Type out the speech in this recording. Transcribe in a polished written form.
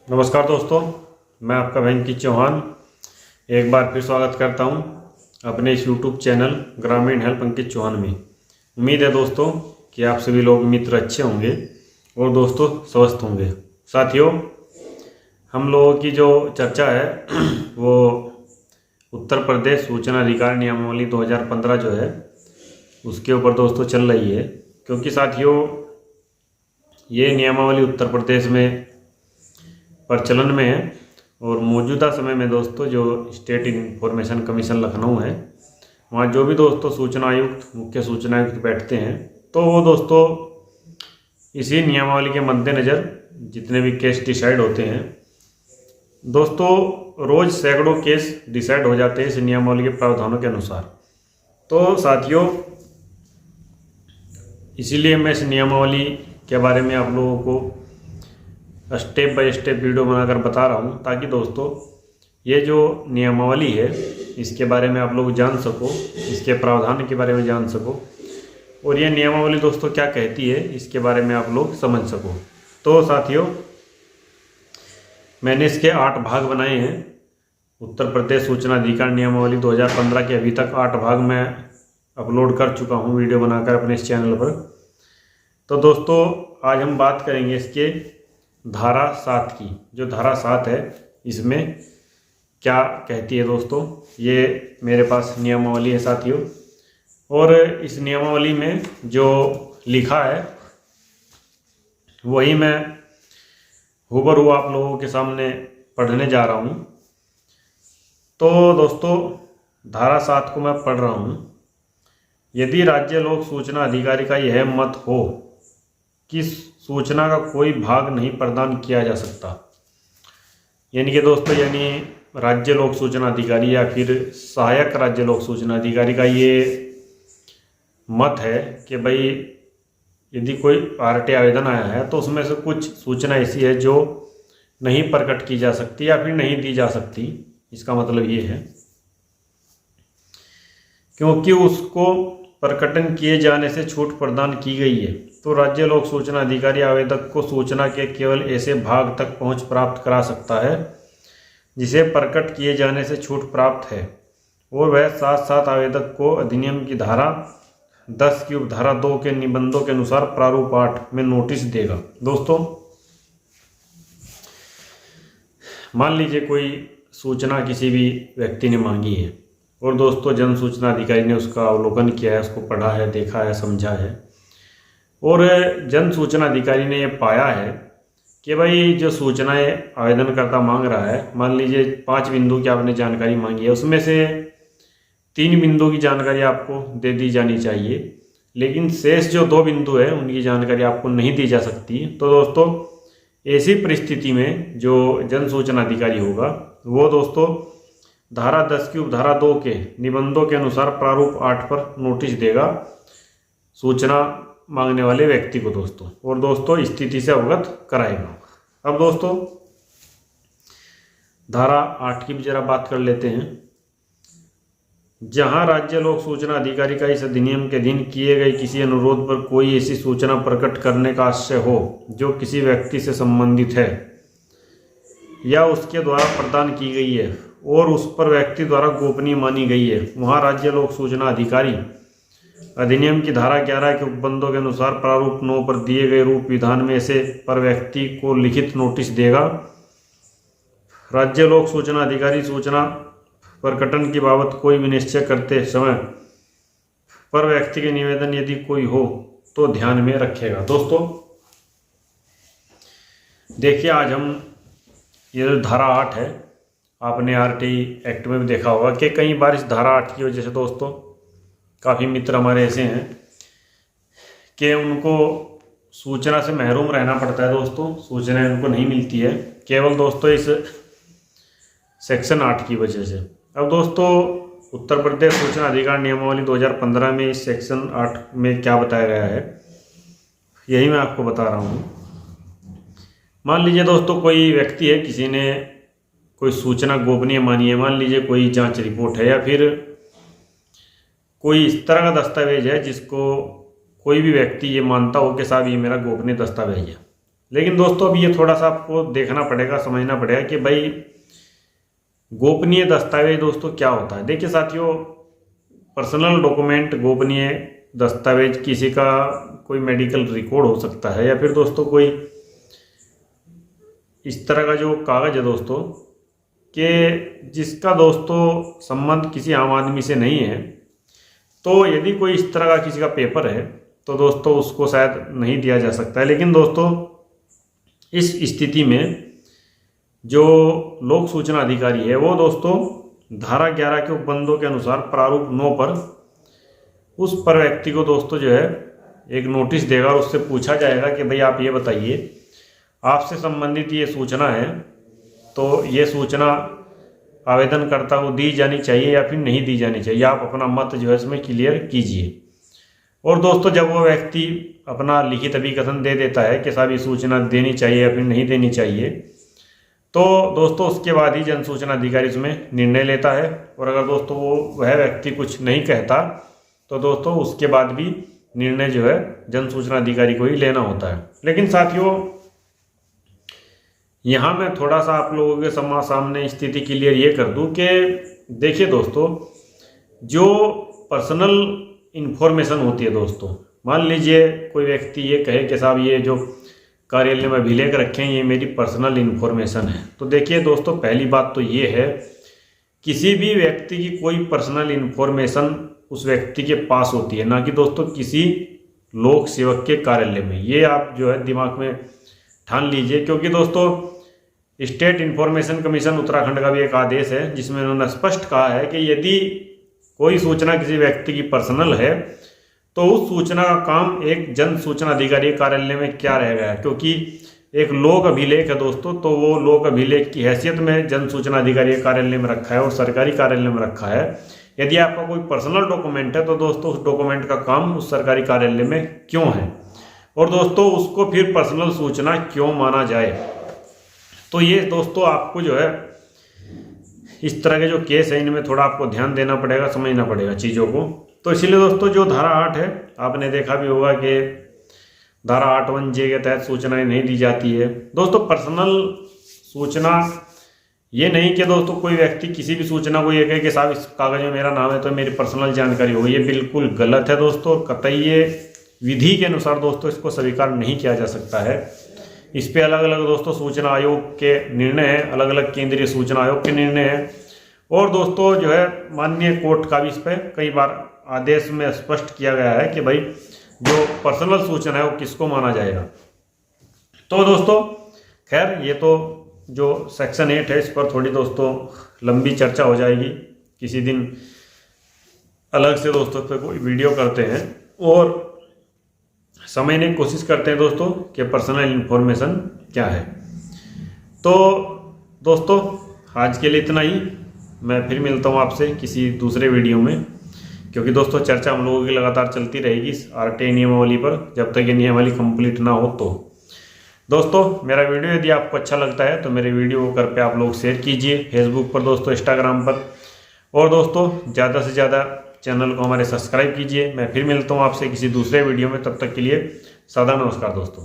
नमस्कार दोस्तों, मैं आपका वेंकी चौहान एक बार फिर स्वागत करता हूं अपने इस यूट्यूब चैनल ग्रामीण हेल्प अंकित चौहान में। उम्मीद है दोस्तों कि आप सभी लोग मित्र अच्छे होंगे और दोस्तों स्वस्थ होंगे। साथियों, हम लोगों की जो चर्चा है वो उत्तर प्रदेश सूचना अधिकार नियमावली 2015 जो है उसके ऊपर दोस्तों चल रही है, क्योंकि साथियों ये नियमावली उत्तर प्रदेश में प्रचलन में है और मौजूदा समय में दोस्तों जो स्टेट इंफॉर्मेशन कमीशन लखनऊ है, वहाँ जो भी दोस्तों सूचना आयुक्त, मुख्य सूचना आयुक्त बैठते हैं, तो वो दोस्तों इसी नियमावली के मद्देनज़र जितने भी केस डिसाइड होते हैं दोस्तों, रोज़ सैकड़ों केस डिसाइड हो जाते हैं इस नियमावली के प्रावधानों के अनुसार। तो साथियों, इसीलिए मैं इस नियमावली के बारे में आप लोगों को स्टेप बाय स्टेप वीडियो बनाकर बता रहा हूँ, ताकि दोस्तों ये जो नियमावली है इसके बारे में आप लोग जान सको, इसके प्रावधान के बारे में जान सको, और ये नियमावली दोस्तों क्या कहती है इसके बारे में आप लोग समझ सको। तो साथियों, मैंने इसके 8 भाग बनाए हैं। उत्तर प्रदेश सूचना अधिकार नियमावली 2015 के अभी तक 8 भाग मैं अपलोड कर चुका हूँ वीडियो बनाकर अपने इस चैनल पर। तो दोस्तों आज हम बात करेंगे इसके धारा 7 की। जो धारा 7 है इसमें क्या कहती है दोस्तों, ये मेरे पास नियमावली है साथियों, और इस नियमावली में जो लिखा है वही मैं हूबहू आप लोगों के सामने पढ़ने जा रहा हूँ। तो दोस्तों धारा 7 को मैं पढ़ रहा हूँ। यदि राज्य लोक सूचना अधिकारी का यह मत हो कि सूचना का कोई भाग नहीं प्रदान किया जा सकता, यानी कि दोस्तों राज्य लोक सूचना अधिकारी या फिर सहायक राज्य लोक सूचना अधिकारी का ये मत है कि भाई यदि कोई आरटी आवेदन आया है तो उसमें से कुछ सूचना ऐसी है जो नहीं प्रकट की जा सकती या फिर नहीं दी जा सकती। इसका मतलब ये है क्योंकि उसको प्रकटन किए जाने से छूट प्रदान की गई है, तो राज्य लोक सूचना अधिकारी आवेदक को सूचना के केवल ऐसे भाग तक पहुंच प्राप्त करा सकता है जिसे प्रकट किए जाने से छूट प्राप्त है, और वह साथ साथ आवेदक को अधिनियम की धारा 10 की उपधारा 2 के निबंधों के अनुसार प्रारूप 8 में नोटिस देगा। दोस्तों मान लीजिए कोई सूचना किसी भी व्यक्ति ने मांगी है और दोस्तों जन सूचना अधिकारी ने उसका अवलोकन किया है, उसको पढ़ा है, देखा है, समझा है, और जन सूचना अधिकारी ने ये पाया है कि भाई जो सूचनाएं आवेदनकर्ता मांग रहा है, मान लीजिए 5 बिंदु की आपने जानकारी मांगी है, उसमें से 3 बिंदु की जानकारी आपको दे दी जानी चाहिए, लेकिन शेष जो 2 बिंदु है उनकी जानकारी आपको नहीं दी जा सकती। तो दोस्तों ऐसी परिस्थिति में जो जन सूचना अधिकारी होगा वो दोस्तों धारा 10 की उपधारा 2 के निबंधों के अनुसार प्रारूप 8 पर नोटिस देगा सूचना मांगने वाले व्यक्ति को दोस्तों, और दोस्तों स्थिति से अवगत कराएगा। अब दोस्तों धारा 8 की भी जरा बात कर लेते हैं। जहां राज्य लोक सूचना अधिकारी का इस अधिनियम के अधीन किए गए किसी अनुरोध पर कोई ऐसी सूचना प्रकट करने का आशय हो जो किसी व्यक्ति से संबंधित है या उसके द्वारा प्रदान की गई है और उस पर व्यक्ति द्वारा गोपनीय मानी गई है, वहां राज्य लोक सूचना अधिकारी अधिनियम की धारा 11 के उपबंधों के अनुसार प्रारूप 9 पर दिए गए रूप विधान में से पर व्यक्ति को लिखित नोटिस देगा। राज्य लोक सूचना अधिकारी सूचना प्रकटन की बाबत कोई भी निश्चय करते समय पर व्यक्ति के निवेदन यदि कोई हो तो ध्यान में रखेगा। दोस्तों देखिए, आज हम ये जो धारा 8 है, आपने आरटी एक्ट में भी देखा होगा कि कई बार इस धारा 8 की वजह से दोस्तों काफ़ी मित्र हमारे ऐसे हैं कि उनको सूचना से महरूम रहना पड़ता है। दोस्तों सूचनाएं उनको नहीं मिलती है केवल दोस्तों इस सेक्शन 8 की वजह से। अब दोस्तों उत्तर प्रदेश सूचना अधिकार नियमावली 2015 में इस सेक्शन 8 में क्या बताया गया है यही मैं आपको बता रहा हूँ। मान लीजिए दोस्तों कोई व्यक्ति है, किसी ने कोई सूचना गोपनीय मानी है, मान लीजिए कोई जांच रिपोर्ट है या फिर कोई इस तरह का दस्तावेज है जिसको कोई भी व्यक्ति ये मानता हो कि साहब ये मेरा गोपनीय दस्तावेज है, लेकिन दोस्तों अब ये थोड़ा सा आपको देखना पड़ेगा, समझना पड़ेगा कि भाई गोपनीय दस्तावेज दोस्तों क्या होता है। देखिए साथियों, पर्सनल डॉक्यूमेंट, गोपनीय दस्तावेज किसी का कोई मेडिकल रिकॉर्ड हो सकता है, या फिर दोस्तों कोई इस तरह का जो कागज़ है दोस्तों कि जिसका दोस्तों संबंध किसी आम आदमी से नहीं है। तो यदि कोई इस तरह का किसी का पेपर है तो दोस्तों उसको शायद नहीं दिया जा सकता है। लेकिन दोस्तों इस स्थिति में जो लोक सूचना अधिकारी है वो दोस्तों धारा 11 के उपबंधों के अनुसार प्रारूप 9 पर उस पर व्यक्ति को दोस्तों जो है एक नोटिस देगा और उससे पूछा जाएगा कि भाई आप ये बताइए, आपसे संबंधित ये सूचना है, तो ये सूचना आवेदनकर्ता को दी जानी चाहिए या फिर नहीं दी जानी चाहिए, आप अपना मत जो है इसमें क्लियर कीजिए। और दोस्तों जब वो व्यक्ति अपना लिखित अभिकथन दे देता है कि साहब ये सूचना देनी चाहिए या फिर नहीं देनी चाहिए, तो दोस्तों उसके बाद ही जन सूचना अधिकारी इसमें निर्णय लेता है। और अगर दोस्तों वह व्यक्ति कुछ नहीं कहता तो दोस्तों उसके बाद भी निर्णय जो है जन सूचना अधिकारी को ही लेना होता है। लेकिन साथियों यहाँ मैं थोड़ा सा आप लोगों के सामने स्थिति क्लियर ये कर दूं कि देखिए दोस्तों, जो पर्सनल इन्फॉर्मेशन होती है दोस्तों, मान लीजिए कोई व्यक्ति ये कहे कि साहब ये जो कार्यालय में अभिलेख रखें ये मेरी पर्सनल इन्फॉर्मेशन है। तो देखिए दोस्तों, पहली बात तो ये है, किसी भी व्यक्ति की कोई पर्सनल इन्फॉर्मेशन उस व्यक्ति के पास होती है, ना कि दोस्तों किसी लोक सेवक के कार्यालय में। ये आप जो है दिमाग में ठान लीजिए, क्योंकि दोस्तों स्टेट इन्फॉर्मेशन कमीशन उत्तराखंड का भी एक आदेश है जिसमें उन्होंने स्पष्ट कहा है कि यदि कोई सूचना किसी व्यक्ति की पर्सनल है तो उस सूचना का काम एक जन सूचना अधिकारी कार्यालय में क्या रहेगा, क्योंकि एक लोक अभिलेख है दोस्तों, तो वो लोक अभिलेख की हैसियत में जन सूचना अधिकारी कार्यालय में रखा है और सरकारी कार्यालय में रखा है। यदि आपका कोई पर्सनल डॉक्यूमेंट है तो दोस्तों उस डॉक्यूमेंट का काम उस सरकारी कार्यालय में क्यों है, और दोस्तों उसको फिर पर्सनल सूचना क्यों माना जाए। तो ये दोस्तों आपको जो है इस तरह के जो केस है इनमें थोड़ा आपको ध्यान देना पड़ेगा, समझना पड़ेगा चीज़ों को। तो इसलिए दोस्तों जो धारा 8 है, आपने देखा भी होगा कि धारा 8(1)(j) के तहत सूचनाएं नहीं दी जाती है। दोस्तों पर्सनल सूचना ये नहीं कि दोस्तों कोई व्यक्ति किसी भी सूचना को ये कहे कि साहब इस कागज में मेरा नाम है तो मेरी पर्सनल जानकारी होगी, ये बिल्कुल गलत है दोस्तों। कतई ये विधि के अनुसार दोस्तों इसको स्वीकार नहीं किया जा सकता है। इस पे अलग अलग दोस्तों सूचना आयोग के निर्णय है, अलग अलग केंद्रीय सूचना आयोग के निर्णय है, और दोस्तों जो है माननीय कोर्ट का भी इस पर कई बार आदेश में स्पष्ट किया गया है कि भाई जो पर्सनल सूचना है वो किसको माना जाएगा। तो दोस्तों खैर ये तो जो सेक्शन 8 है इस पर थोड़ी दोस्तों लंबी चर्चा हो जाएगी, किसी दिन अलग से दोस्तों पे कोई वीडियो करते हैं और समझने की कोशिश करते हैं दोस्तों कि पर्सनल इन्फॉर्मेशन क्या है। तो दोस्तों आज के लिए इतना ही, मैं फिर मिलता हूँ आपसे किसी दूसरे वीडियो में, क्योंकि दोस्तों चर्चा हम लोगों की लगातार चलती रहेगी इस RTI नियमावली पर जब तक ये नियमावली कंप्लीट ना हो। तो दोस्तों मेरा वीडियो यदि आपको अच्छा लगता है तो मेरे वीडियो को घर पे आप लोग शेयर कीजिए, फेसबुक पर दोस्तों, इंस्टाग्राम पर, और दोस्तों ज़्यादा से ज़्यादा चैनल को हमारे सब्सक्राइब कीजिए। मैं फिर मिलता हूँ आपसे किसी दूसरे वीडियो में, तब तक के लिए सदा नमस्कार दोस्तों।